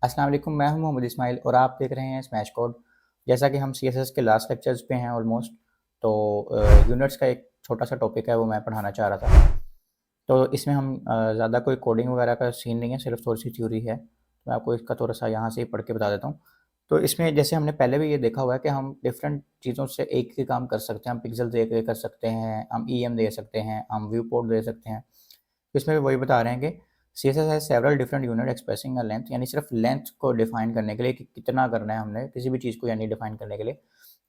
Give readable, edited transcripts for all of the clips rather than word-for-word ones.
अस्सलाम वालेकुम, मैं हूं मोहम्मद इस्माइल और आप देख रहे हैं स्मैश कोड। जैसा कि हम सीएसएस के लास्ट लेक्चर्स पे हैं ऑलमोस्ट, तो यूनिट्स का एक छोटा सा टॉपिक है वो मैं पढ़ाना चाह रहा था। तो इसमें हम ज़्यादा कोई कोडिंग वगैरह का सीन नहीं है, सिर्फ थोड़ी सी थ्योरी है। तो मैं आपको इसका थोड़ा सा यहाँ से ही पढ़ के बता देता हूँ। तो इसमें जैसे हमने पहले भी ये देखा हुआ है कि हम डिफरेंट चीज़ों से एक ही काम कर सकते हैं। हम पिक्सल दे के कर सकते हैं, हम ईएम दे सकते हैं, हम व्यू पोर्ट दे सकते हैं। तो इसमें भी वही बता रहे हैं कि सी एस एस है several different unit expressing a length, यानी सिर्फ लेंथ को डिफाइन करने के लिए कि कितना करना है हमने किसी भी चीज़ को, यानी डिफाइन करने के लिए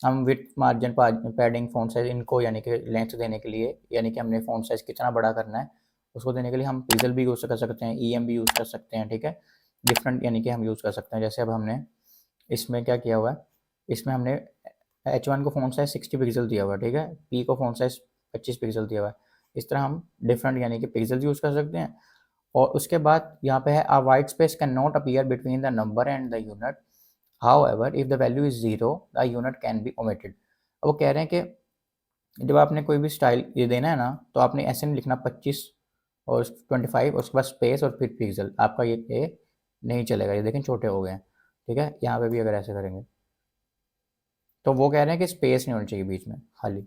हम with margin padding font size इनको यानी कि लेंथ देने के लिए, यानी कि हमने फ़ॉन्ट साइज कितना बड़ा करना है उसको देने के लिए हम पिक्सल भी यूज़ कर सकते हैं, ई एम भी यूज़ कर सकते हैं। ठीक है, डिफरेंट यानी कि हम यूज़ कर सकते हैं। जैसे अब हमने इसमें क्या किया हुआ है, इसमें हमने H1 को फ़ॉन्ट साइज 60 पिक्सल दिया हुआ है। ठीक है, P को फ़ॉन्ट साइज 25 पिक्सल दिया हुआ है। इस तरह हम डिफरेंट यानी कि पिक्सल यूज़ कर सकते हैं। और उसके बाद यहाँ पे है अ white space can not appear between the number and the unit, however if the value is zero the unit can be omitted. अब वो कह रहे हैं कि जब आपने कोई भी स्टाइल ये देना है ना, तो आपने ऐसे नहीं लिखना 25 और 25 और उसके बाद स्पेस और फिर पिक्सल, आपका ये नहीं चलेगा। ये देखें छोटे हो गए हैं। ठीक है, यहाँ पे भी अगर ऐसे करेंगे तो वो कह रहे हैं कि स्पेस नहीं होनी चाहिए बीच में खाली।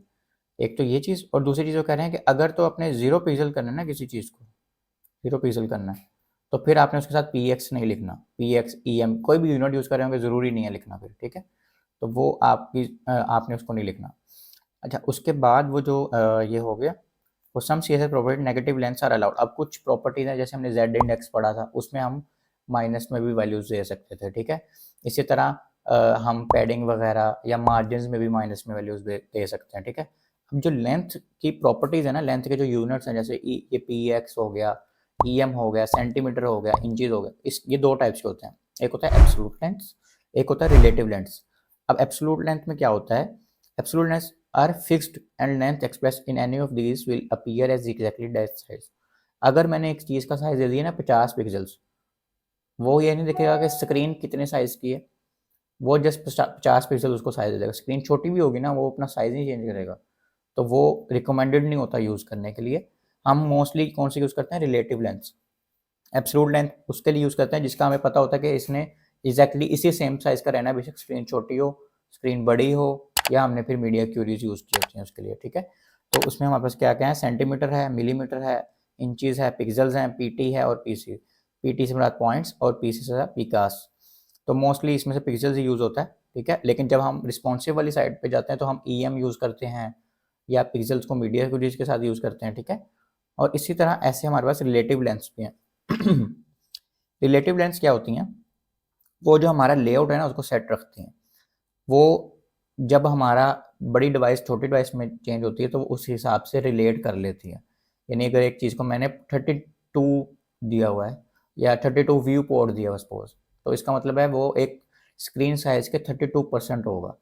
एक तो ये चीज़, और दूसरी चीज़ वो कह रहे हैं कि अगर तो अपने जीरो पिक्सल करना है ना किसी चीज़ को, जीरो पिक्सल करना है, तो फिर आपने उसके साथ पी एक्स नहीं लिखना। पी एक्स ई एम कोई भी यूनिट यूज़ कर रहे होंगे, ज़रूरी नहीं है लिखना फिर। ठीक है, तो वो आपकी आपने उसको नहीं लिखना। अच्छा, उसके बाद वो जो ये हो गया, वो some C S S property negative lengths are allowed. अब कुछ प्रॉपर्टीज हैं, जैसे हमने जेड इंडेक्स पढ़ा था, उसमें हम माइनस में भी वैल्यूज दे सकते थे। ठीक है, इसी तरह हम पैडिंग वगैरह या मार्जिन में भी माइनस में वैल्यूज दे सकते हैं। ठीक है, अब जो लेंथ की प्रॉपर्टीज है ना, लेंथ के जो यूनिट्स हैं, जैसे ये पी एक्स हो गया, ई एम हो गया, सेंटीमीटर हो गया, इंचज हो गया, इस ये दो टाइप्स के होते हैं। एक होता है एब्सोल्यूट लेंथ, एक होता है रिलेटिव लेंथ। अब एब्सोल्यूट लेंथ में क्या होता है, absolute length are fixed and length expressed in any of these will appear as exactly that size। अगर मैंने एक चीज़ का साइज दे दिया ना 50 पिक्सल्स, वो ये नहीं देखेगा कि स्क्रीन कितने साइज की है, वो जस्ट 50 पिक्सल उसको साइज दे देगा। स्क्रीन छोटी भी होगी ना, वो अपना साइज नहीं चेंज करेगा। तो वो रिकमेंडेड नहीं होता यूज़ करने के लिए। हम मोस्टली कौन सी यूज़ करते हैं, रिलेटिव लेंथ। एब्सोल्यूट लेंथ उसके लिए यूज़ करते हैं जिसका हमें पता होता है कि इसने एग्जैक्टली इसी सेम साइज का रहना है, बेशक स्क्रीन छोटी हो, स्क्रीन बड़ी हो, या हमने फिर मीडिया क्यूरीज यूज़ की होती हैं उसके लिए। ठीक है, तो उसमें हमारे पास क्या क्या है, सेंटीमीटर है, मिलीमीटर है, इंचज़ है, पिक्सल्स हैं, पीटी है और पीसी। पीटी से मुराद पॉइंट्स और पीसी से पिकास। तो मोस्टली इसमें से पिक्सल्स ही यूज़ होता है। ठीक है, लेकिन जब हम रिस्पॉन्सिव वाली साइड पे जाते हैं तो हम ईएम यूज़ करते हैं या पिक्सल्स को मीडिया क्यूरीज के साथ यूज़ करते हैं। ठीक है, और इसी तरह ऐसे हमारे पास रिलेटिव लेंथ्स भी हैं। रिलेटिव लेंथ्स क्या होती हैं, वो जो हमारा लेआउट है ना उसको सेट रखती हैं। वो जब हमारा बड़ी डिवाइस छोटी डिवाइस में चेंज होती है तो वो उस हिसाब से रिलेट कर लेती है। यानी अगर एक चीज़ को मैंने 32 दिया हुआ है या 32 व्यू पोर्ट दिया हुआ सपोज, तो इसका मतलब है वो एक स्क्रीन साइज के 32% होगा।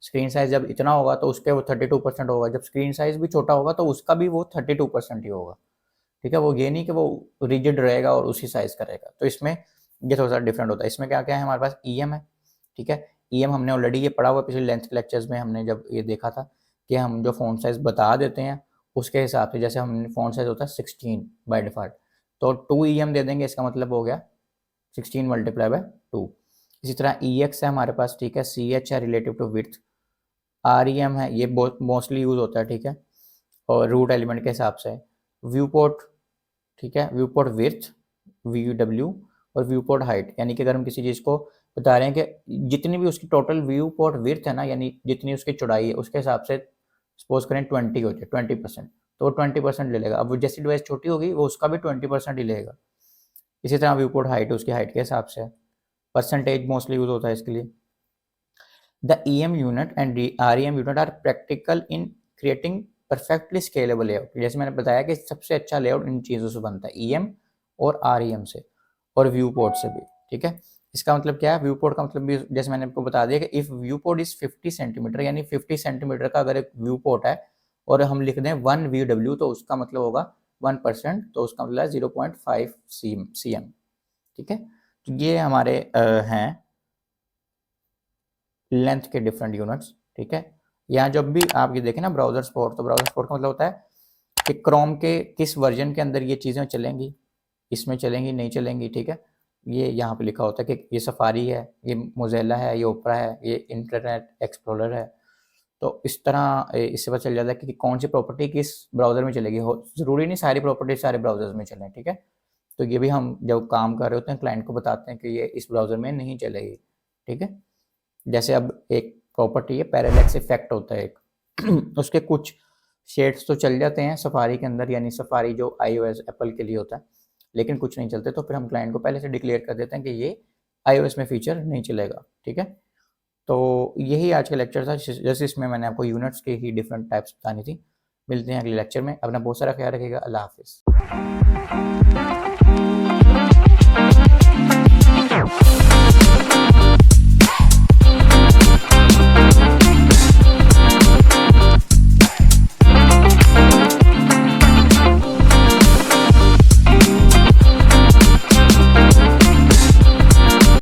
स्क्रीन साइज जब इतना होगा तो उसके वो 32% होगा, जब स्क्रीन साइज भी छोटा होगा तो उसका भी वो 32% ही होगा। ठीक है, वो ये नहीं कि वो रिजिड रहेगा और उसी साइज का रहेगा। तो इसमें ये थोड़ा सा डिफरेंट होता है। इसमें क्या क्या है, हमारे पास ईएम है। ठीक है, ईएम हमने ऑलरेडी ये पढ़ा हुआ पिछले लेंथ के लेक्चर्स में, हमने जब ये देखा था कि हम जो फ़ॉन्ट साइज बता देते हैं उसके हिसाब से, जैसे हमने फ़ॉन्ट साइज होता है 16 बाय डिफ़ॉल्ट, तो 2 ईएम दे देंगे, इसका मतलब हो गया 16 मल्टीप्लाई बाय 2। इसी तरह ई एक्स है हमारे पास। ठीक है, सी एच है relative to width, R E M है, ये मोस्टली यूज़ होता है। ठीक है, और रूट एलिमेंट के हिसाब से व्यू पोर्ट। ठीक है, view port width V W, और व्यू पोर्ट हाइट, यानी कि अगर हम किसी चीज़ को बता रहे हैं कि जितनी भी उसकी टोटल व्यू पोर्ट विड्थ है ना, यानी जितनी उसकी चौड़ाई है उसके हिसाब से सपोज करें 20 होती है 20%, तो वो 20% ले लेगा। अब वो जैसी डिवाइस छोटी होगी वो उसका भी 20% ही लेगा। इसी तरह व्यू पोर्ट हाइट उसकी हाइट के हिसाब से, परसेंटेज मोस्टली यूज होता है इसके लिए। The E M unit and R E M unit are practical in creating perfectly scalable layout. जैसे मैंने बताया कि सबसे अच्छा लेआउट इन चीज़ों से बनता है, ई एम और आर ई एम से और व्यू पोर्ट से भी। ठीक है, इसका मतलब क्या है, व्यू पोर्ट का मतलब भी जैसे मैंने आपको बता दिया कि if view port is 50 centimetre, यानी 50 सेंटीमीटर का अगर एक व्यू पोर्ट है और हम लिख दें 1 वी डब्ल्यू, तो उसका मतलब होगा 1%, तो उसका मतलब है 0.5 सी एम। ठीक है, तो ये हमारे हैं लेंथ के डिफरेंट यूनिट्स। ठीक है, यहाँ जब भी आप ये देखें ना ब्राउजर सपोर्ट, तो ब्राउजर सपोर्ट का मतलब होता है कि क्रोम के किस वर्जन के अंदर ये चीज़ें चलेंगी, इसमें चलेंगी नहीं चलेंगी। ठीक है, ये यहाँ पे लिखा होता है कि ये सफारी है, ये मोज़ेला है, ये ओपरा है, ये इंटरनेट एक्सप्लोरर है। तो इस तरह इससे पता चल जाता है कि कौन सी प्रॉपर्टी किस ब्राउज़र में चलेगी। हो ज़रूरी नहीं सारी प्रॉपर्टी सारे ब्राउज़र्स में चलें, ठीक है? तो ये भी हम जब काम कर रहे होते हैं क्लाइंट को बताते हैं कि ये इस ब्राउज़र में नहीं चलेगी, ठीक है? जैसे अब एक प्रॉपर्टी है पैरालैक्स इफेक्ट होता है एक उसके कुछ शेड्स तो चल जाते हैं सफारी के अंदर, यानी सफारी जो iOS एप्पल के लिए होता है, लेकिन कुछ नहीं चलते। तो फिर हम क्लाइंट को पहले से डिक्लेयर कर देते हैं कि ये iOS में फीचर नहीं चलेगा, ठीक है? तो यही आज का लेक्चर था, जैसे इसमें मैंने आपको यूनिट्स के ही डिफरेंट टाइप्स बतानी थी। मिलते हैं अगले लेक्चर में। अपना बहुत सारा ख्याल रखिएगा। अल्लाह हाफिज़।